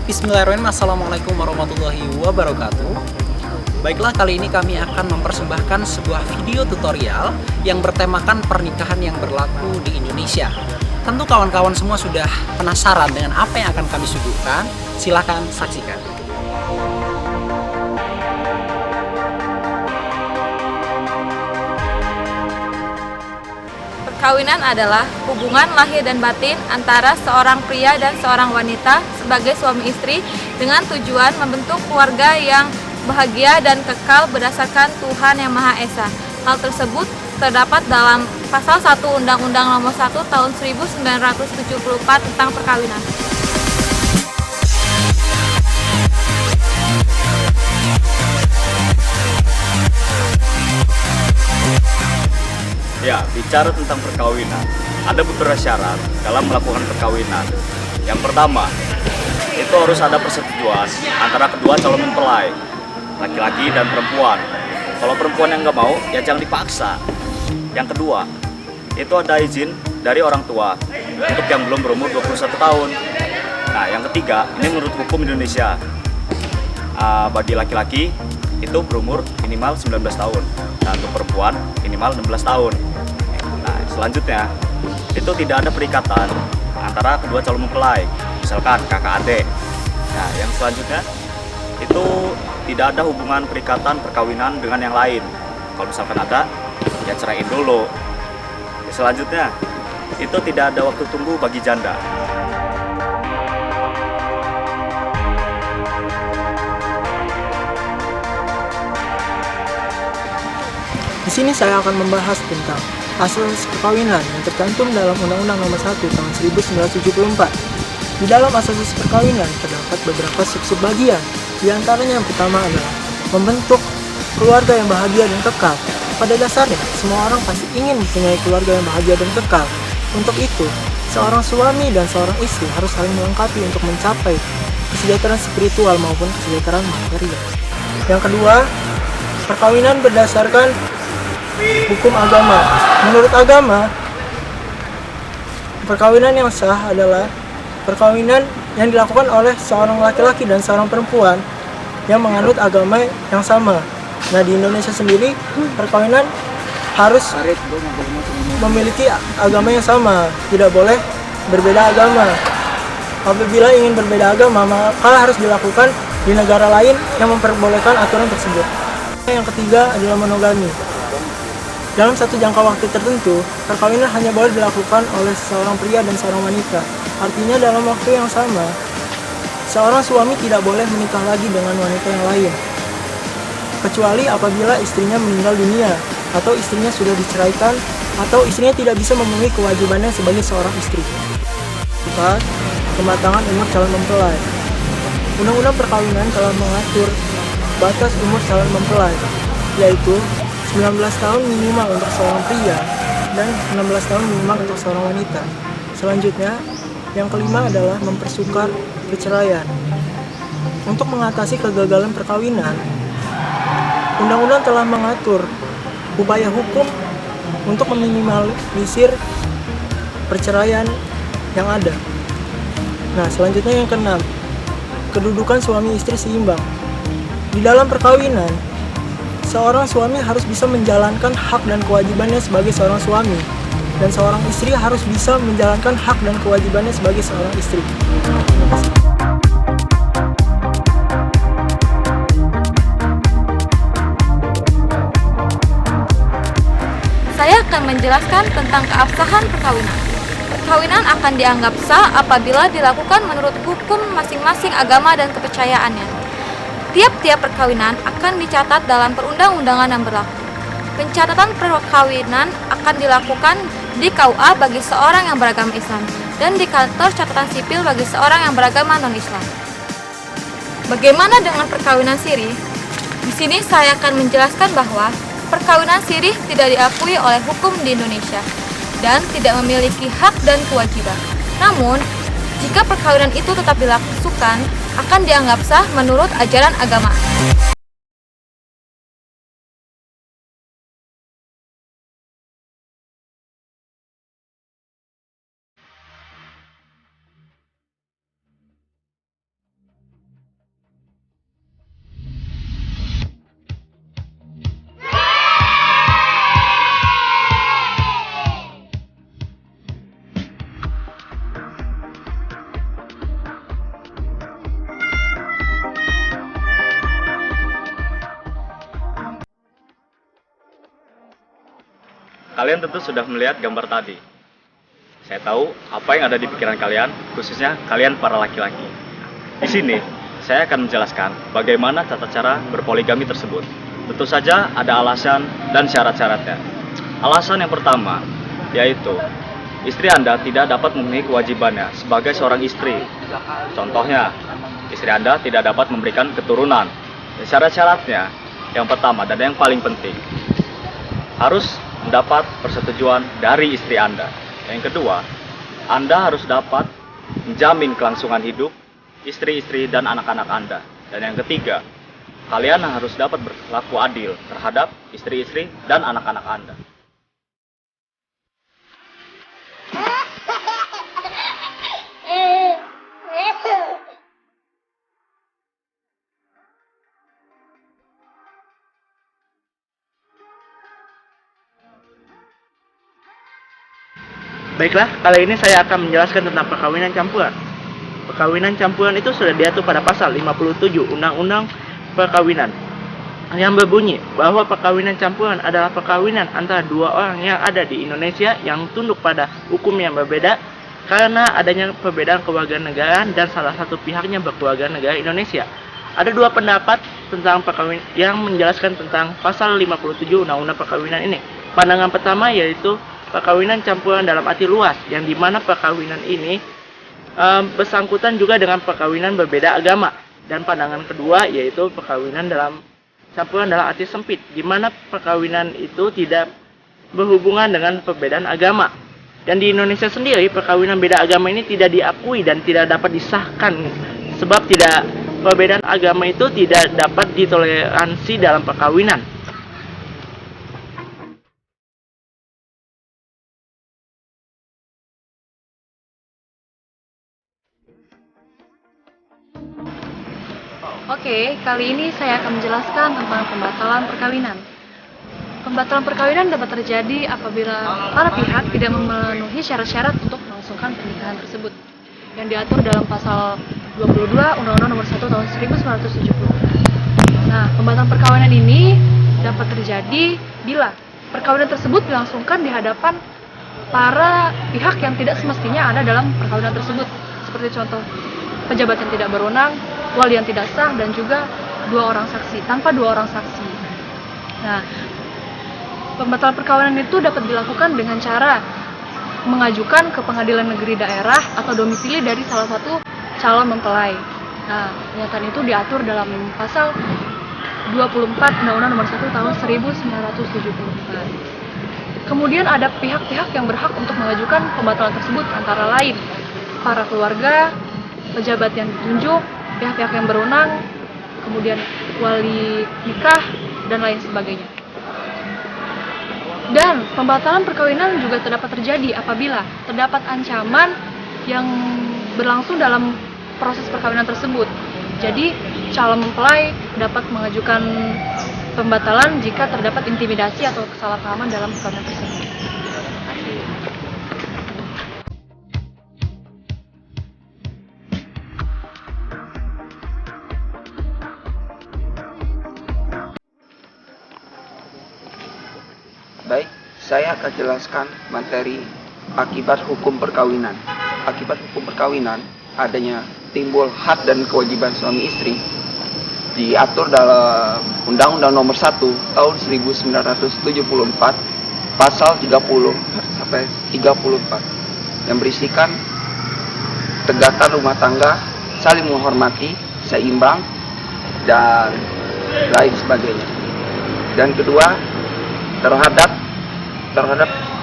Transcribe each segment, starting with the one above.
Bismillahirrahmanirrahim. Assalamualaikum warahmatullahi wabarakatuh. Baiklah, kali ini kami akan mempersembahkan sebuah video tutorial yang bertemakan pernikahan yang berlaku di Indonesia. Tentu kawan-kawan semua sudah penasaran dengan apa yang akan kami suguhkan. Silahkan saksikan. Perkawinan adalah hubungan lahir dan batin antara seorang pria dan seorang wanita sebagai suami istri dengan tujuan membentuk keluarga yang bahagia dan kekal berdasarkan Tuhan Yang Maha Esa. Hal tersebut terdapat dalam Pasal 1 Undang-Undang Nomor 1 Tahun 1974 tentang perkawinan. Ya, bicara tentang perkawinan, ada beberapa syarat dalam melakukan perkawinan. Yang pertama, itu harus ada persetujuan antara kedua calon mempelai, laki-laki dan perempuan. Kalau perempuan yang nggak mau, ya jangan dipaksa. Yang kedua, itu ada izin dari orang tua untuk yang belum berumur 21 tahun. Nah, yang ketiga, ini menurut hukum Indonesia, bagi laki-laki itu berumur minimal 19 tahun, dan untuk perempuan minimal 16 tahun. Nah, selanjutnya, itu tidak ada perikatan antara kedua calon mempelai, misalkan kakak adik. Nah, yang selanjutnya, itu tidak ada hubungan perikatan perkawinan dengan yang lain. Kalau misalkan ada, ya ceraiin dulu. Selanjutnya, itu tidak ada waktu tunggu bagi janda. Di sini saya akan membahas tentang asas perkawinan yang tercantum dalam Undang-Undang Nomor 1 Tahun 1974. Di dalam asas perkawinan terdapat beberapa sub-sub bagian. Di antaranya yang pertama adalah membentuk keluarga yang bahagia dan kekal. Pada dasarnya, semua orang pasti ingin mempunyai keluarga yang bahagia dan kekal. Untuk itu, seorang suami dan seorang istri harus saling melengkapi untuk mencapai kesejahteraan spiritual maupun kesejahteraan material. Yang kedua, perkawinan berdasarkan hukum agama. Menurut agama, perkawinan yang sah adalah perkawinan yang dilakukan oleh seorang laki-laki dan seorang perempuan yang menganut agama yang sama. Nah, di Indonesia sendiri, perkawinan harus memiliki agama yang sama, tidak boleh berbeda agama. Apabila ingin berbeda agama, maka harus dilakukan di negara lain yang memperbolehkan aturan tersebut. Yang ketiga adalah monogami. Dalam satu jangka waktu tertentu, perkawinan hanya boleh dilakukan oleh seorang pria dan seorang wanita. Artinya dalam waktu yang sama, seorang suami tidak boleh menikah lagi dengan wanita yang lain, kecuali apabila istrinya meninggal dunia, atau istrinya sudah diceraikan, atau istrinya tidak bisa memenuhi kewajibannya sebagai seorang istri. 4. Kematangan umur calon mempelai. Undang-undang perkawinan telah mengatur batas umur calon mempelai, yaitu 19 tahun minimal untuk seorang pria dan 16 tahun minimal untuk seorang wanita. Selanjutnya, yang kelima adalah mempersukar perceraian. Untuk mengatasi kegagalan perkawinan, undang-undang telah mengatur upaya hukum untuk meminimalisir perceraian yang ada. Nah, selanjutnya yang keenam, kedudukan suami istri seimbang. Di dalam perkawinan, seorang suami harus bisa menjalankan hak dan kewajibannya sebagai seorang suami, dan seorang istri harus bisa menjalankan hak dan kewajibannya sebagai seorang istri. Terima kasih. Saya akan menjelaskan tentang keabsahan perkawinan. Perkawinan akan dianggap sah apabila dilakukan menurut hukum masing-masing agama dan kepercayaannya. Tiap-tiap perkawinan akan dicatat dalam perundang-undangan yang berlaku. Pencatatan perkawinan akan dilakukan di KUA bagi seorang yang beragama Islam dan di kantor catatan sipil bagi seorang yang beragama non-Islam. Bagaimana dengan perkawinan sirih? Di sini saya akan menjelaskan bahwa perkawinan sirih tidak diakui oleh hukum di Indonesia dan tidak memiliki hak dan kewajiban. Namun, jika perkawinan itu tetap dilakukan, akan dianggap sah menurut ajaran agama. kalian tentu sudah melihat gambar tadi. Saya tahu apa yang ada di pikiran kalian, khususnya kalian para laki-laki. Di sini, saya akan menjelaskan bagaimana tata cara berpoligami tersebut. Tentu saja ada alasan dan syarat-syaratnya. Alasan yang pertama, yaitu istri Anda tidak dapat memenuhi kewajibannya sebagai seorang istri. Contohnya, istri Anda tidak dapat memberikan keturunan. Syarat-syaratnya, yang pertama dan yang paling penting, harus mendapat persetujuan dari istri Anda. Yang kedua, Anda harus dapat menjamin kelangsungan hidup istri-istri dan anak-anak Anda. Dan yang ketiga, kalian harus dapat berlaku adil terhadap istri-istri dan anak-anak Anda. Baiklah, kali ini saya akan menjelaskan tentang perkawinan campuran. Perkawinan campuran itu sudah diatur pada pasal 57 Undang-Undang Perkawinan yang berbunyi bahwa perkawinan campuran adalah perkawinan antara dua orang yang ada di Indonesia yang tunduk pada hukum yang berbeda karena adanya perbedaan kewarganegaraan dan salah satu pihaknya berkewarganegaraan Indonesia. Ada dua pendapat tentang perkawinan yang menjelaskan tentang pasal 57 Undang-Undang Perkawinan ini. Pandangan pertama yaitu perkawinan campuran dalam arti luas, yang dimana perkawinan ini bersangkutan juga dengan perkawinan berbeda agama. Dan pandangan kedua yaitu perkawinan dalam campuran dalam arti sempit, di mana perkawinan itu tidak berhubungan dengan perbedaan agama. Dan di Indonesia sendiri perkawinan beda agama ini tidak diakui dan tidak dapat disahkan, sebab perbedaan agama itu tidak dapat ditoleransi dalam perkawinan. Oke, kali ini saya akan menjelaskan tentang pembatalan perkawinan. Pembatalan perkawinan dapat terjadi apabila para pihak tidak memenuhi syarat-syarat untuk melangsungkan pernikahan tersebut, yang diatur dalam pasal 22 Undang-Undang Nomor 1 Tahun 1970. Nah, pembatalan perkawinan ini dapat terjadi bila perkawinan tersebut dilangsungkan di hadapan para pihak yang tidak semestinya ada dalam perkawinan tersebut, seperti contoh pejabat yang tidak berwenang, wali yang tidak sah, dan juga tanpa dua orang saksi. Nah, pembatalan perkawinan itu dapat dilakukan dengan cara mengajukan ke pengadilan negeri daerah atau domisili dari salah satu calon mempelai. Nah, pernyataan itu diatur dalam pasal 24 Undang-Undang Nomor 1 Tahun 1974. Kemudian ada pihak-pihak yang berhak untuk mengajukan pembatalan tersebut, antara lain para keluarga, pejabat yang ditunjuk, pihak-pihak yang berwenang, kemudian wali nikah, dan lain sebagainya. Dan pembatalan perkawinan juga terdapat terjadi apabila terdapat ancaman yang berlangsung dalam proses perkawinan tersebut. Jadi, calon mempelai dapat mengajukan pembatalan jika terdapat intimidasi atau kesalahpahaman dalam perkawinan tersebut. Baik, saya akan jelaskan materi akibat hukum perkawinan. Akibat hukum perkawinan adanya timbul hak dan kewajiban suami istri diatur dalam Undang-Undang Nomor 1 Tahun 1974 pasal 30 sampai 34 yang berisikan tegatan rumah tangga, saling menghormati, seimbang, dan lain sebagainya. Dan kedua, terhadap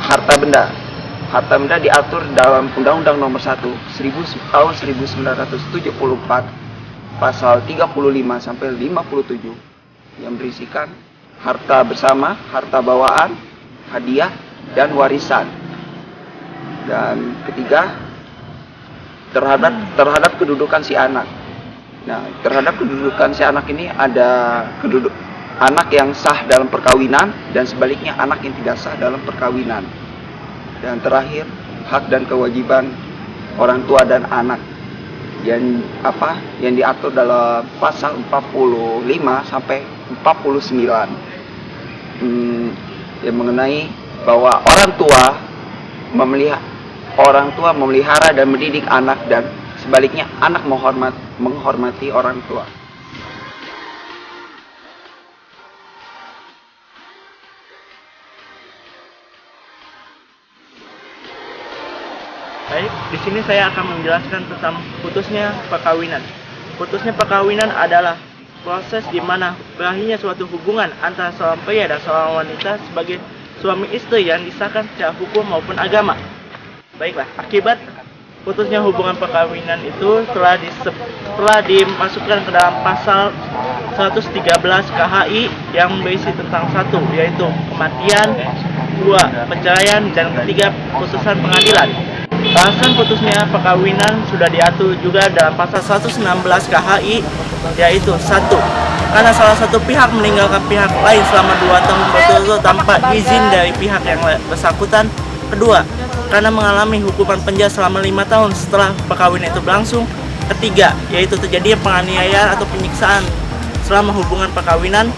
harta benda. Harta benda diatur dalam Undang-Undang Nomor 1 Tahun 1974 pasal 35 sampai 57 yang berisikan harta bersama, harta bawaan, hadiah, dan warisan. Dan ketiga, terhadap kedudukan si anak. Nah, terhadap kedudukan si anak ini ada anak yang sah dalam perkawinan dan sebaliknya anak yang tidak sah dalam perkawinan. Dan terakhir, hak dan kewajiban orang tua dan anak yang diatur dalam pasal 45 sampai 49 yang mengenai bahwa orang tua memelihara dan mendidik anak, dan sebaliknya anak menghormati orang tua. Baik, di sini saya akan menjelaskan tentang putusnya perkawinan. Putusnya perkawinan adalah proses di mana berakhirnya suatu hubungan antara seorang pria dan seorang wanita sebagai suami istri yang disahkan secara hukum maupun agama. Baiklah, akibat putusnya hubungan perkawinan itu telah dimasukkan ke dalam pasal 113 KHI yang berisi tentang 1, yaitu kematian, 2, perceraian, dan 3, putusan pengadilan. Alasan putusnya perkawinan sudah diatur juga dalam pasal 116 KHI, yaitu 1, karena salah satu pihak meninggalkan pihak lain selama 2 tahun berturut-turut tanpa izin dari pihak yang bersangkutan. 2, karena mengalami hukuman penjara selama 5 tahun setelah perkawinan itu berlangsung. 3, yaitu terjadi penganiayaan atau penyiksaan selama hubungan perkawinan.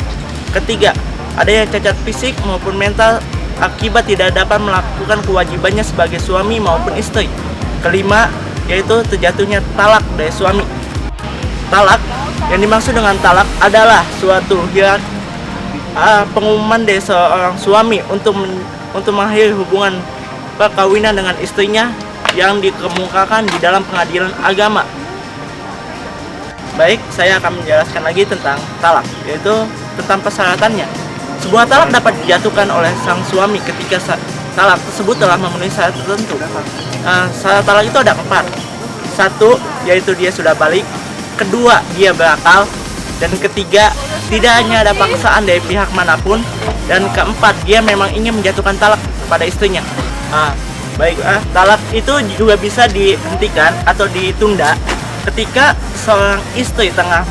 4, adanya cacat fisik maupun mental akibat tidak dapat melakukan kewajibannya sebagai suami maupun istri. 5, yaitu terjatuhnya talak dari suami. Talak, yang dimaksud dengan talak adalah suatu pengumuman dari seorang suami untuk mengakhiri hubungan perkawinan dengan istrinya yang dikemukakan di dalam pengadilan agama. Baik, saya akan menjelaskan lagi tentang talak, yaitu tentang persyaratannya. Sebuah talak dapat dijatuhkan oleh sang suami ketika talak tersebut telah memenuhi syarat tertentu. Syarat talak itu ada 4. 1, yaitu dia sudah balik. 2, dia berakal. Dan 3, tidak hanya ada paksaan dari pihak manapun. Dan 4, dia memang ingin menjatuhkan talak pada istrinya. Talak itu juga bisa dihentikan atau ditunda ketika seorang istri tengah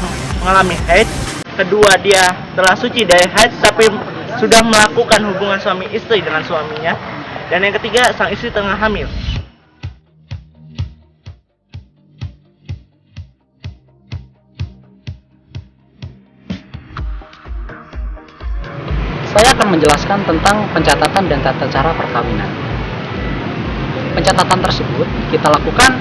mengalami haid. 2, dia telah suci dari haid tapi sudah melakukan hubungan suami istri dengan suaminya. Dan yang 3, sang istri tengah hamil. Saya akan menjelaskan tentang pencatatan dan tata cara perkawinan. Pencatatan tersebut kita lakukan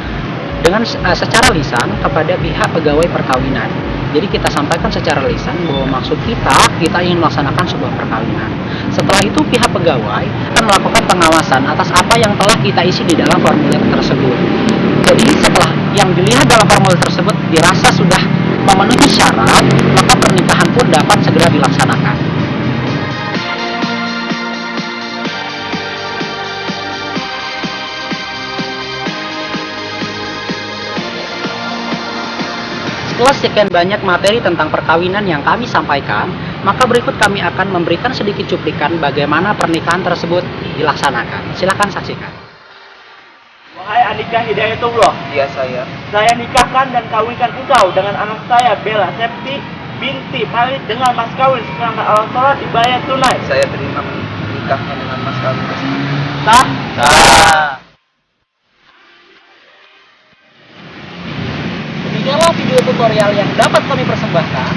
dengan secara lisan kepada pihak pegawai perkawinan. Jadi kita sampaikan secara lisan bahwa maksud kita ingin melaksanakan sebuah perkawinan. Setelah itu pihak pegawai akan melakukan pengawasan atas apa yang telah kita isi di dalam formulir tersebut. Jadi setelah yang dilihat dalam formulir tersebut dirasa sudah memenuhi syarat, maka pernikahan pun dapat segera dilaksanakan. Setelah sekian banyak materi tentang perkawinan yang kami sampaikan, maka berikut kami akan memberikan sedikit cuplikan bagaimana pernikahan tersebut dilaksanakan. Silakan saksikan. Wahai Andika Hidayatullah, Iya, saya. saya nikahkan dan kawinkan engkau dengan anak saya Bella Septi binti Farid dengan mas kawin sekarang alat sholat dibayar tunai. Saya terima menikahnya dengan mas kawin tersebut. Sah? Demikianlah video tutorial yang dapat kami persembahkan.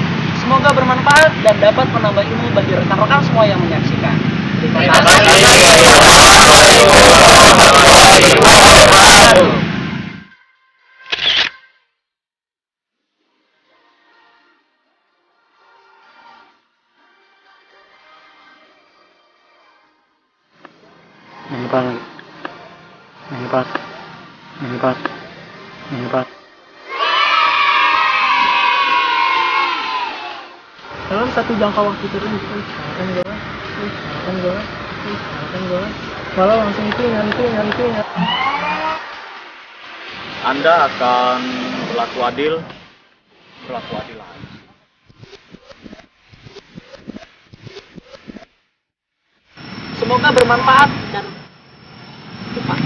Semoga bermanfaat dan dapat menambah ilmu bagi rekan-rekan semua yang menyaksikan. Terima kasih. Dalam satu jangka waktu tertentu, malah langsung itu nyantu. Anda akan berlaku adil. Semoga bermanfaat dan cepat.